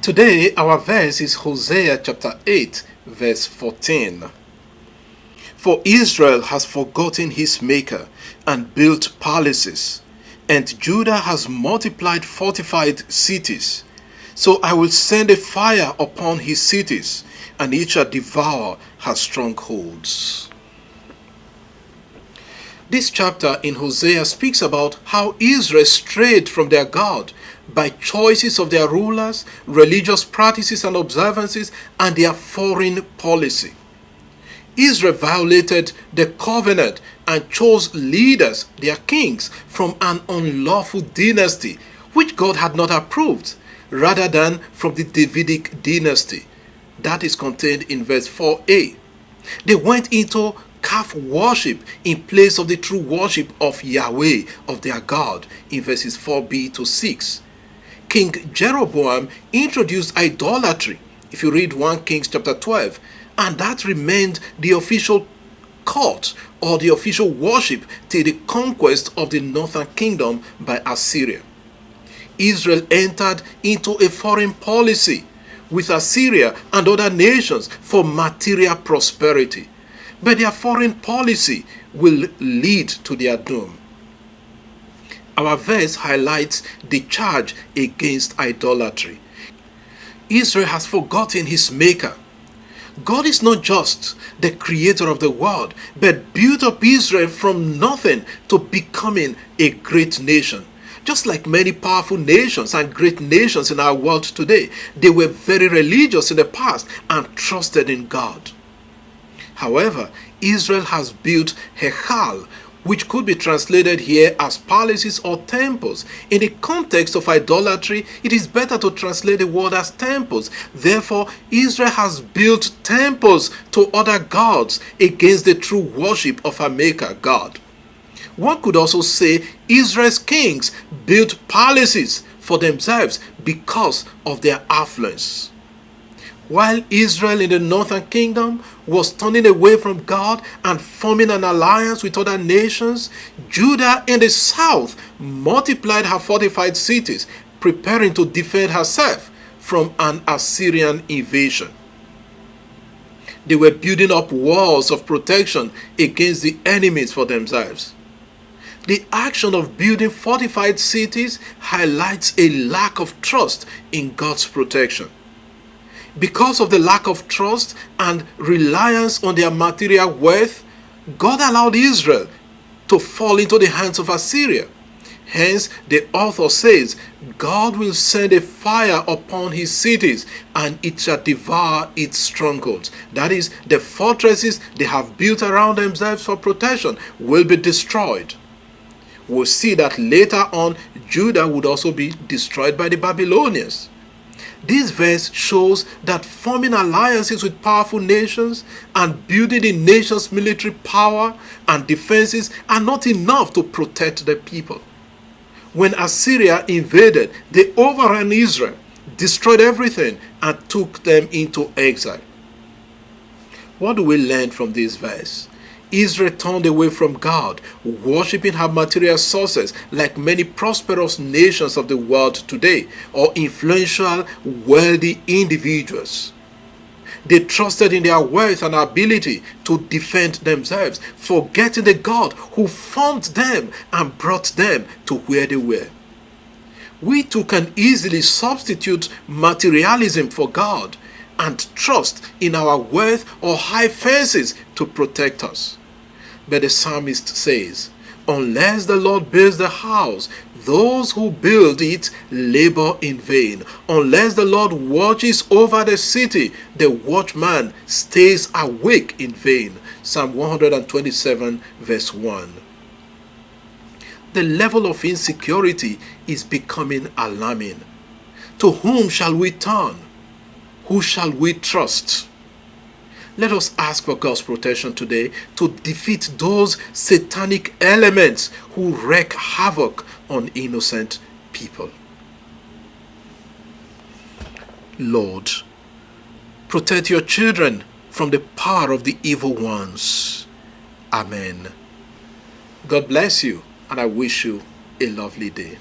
Today, our verse is Hosea chapter 8, verse 14. For Israel has forgotten his maker and built palaces, and Judah has multiplied fortified cities. So I will send a fire upon his cities, and it shall devour her strongholds. This chapter in Hosea speaks about how Israel strayed from their God by choices of their rulers, religious practices and observances, and their foreign policy. Israel violated the covenant and chose leaders, their kings, from an unlawful dynasty which God had not approved, rather than from the Davidic dynasty. That is contained in verse 4a. They went into calf worship in place of the true worship of Yahweh, of their God, in verses 4b to 6. King Jeroboam introduced idolatry, if you read 1 Kings chapter 12, and that remained the official cult or the official worship till the conquest of the northern kingdom by Assyria. Israel entered into a foreign policy with Assyria and other nations for material prosperity, but their foreign policy will lead to their doom. Our verse highlights the charge against idolatry. Israel has forgotten his maker. God is not just the creator of the world, but built up Israel from nothing to becoming a great nation. Just like many powerful nations and great nations in our world today, they were very religious in the past and trusted in God. However, Israel has built Hechal, which could be translated here as palaces or temples. In the context of idolatry, it is better to translate the word as temples. Therefore, Israel has built temples to other gods against the true worship of her maker, God. One could also say Israel's kings built palaces for themselves because of their affluence. While Israel in the northern kingdom was turning away from God and forming an alliance with other nations, Judah in the south multiplied her fortified cities, preparing to defend herself from an Assyrian invasion. They were building up walls of protection against the enemies for themselves. The action of building fortified cities highlights a lack of trust in God's protection. Because of the lack of trust and reliance on their material wealth, God allowed Israel to fall into the hands of Assyria. Hence, the author says, God will send a fire upon his cities, and it shall devour its strongholds. That is, the fortresses they have built around themselves for protection will be destroyed. We'll see that later on, Judah would also be destroyed by the Babylonians. This verse shows that forming alliances with powerful nations and building the nation's military power and defenses are not enough to protect the people. When Assyria invaded, they overran Israel, destroyed everything, and took them into exile. What do we learn from this verse? Israel turned away from God, worshipping her material sources like many prosperous nations of the world today, or influential, wealthy individuals. They trusted in their wealth and ability to defend themselves, forgetting the God who formed them and brought them to where they were. We too can easily substitute materialism for God and trust in our wealth or high fences to protect us. But the psalmist says, unless the Lord builds the house, those who build it labor in vain. Unless the Lord watches over the city, the watchman stays awake in vain. Psalm 127 verse 1. The level of insecurity is becoming alarming. To whom shall we turn? Who shall we trust? Let us ask for God's protection today to defeat those satanic elements who wreak havoc on innocent people. Lord, protect your children from the power of the evil ones. Amen. God bless you, and I wish you a lovely day.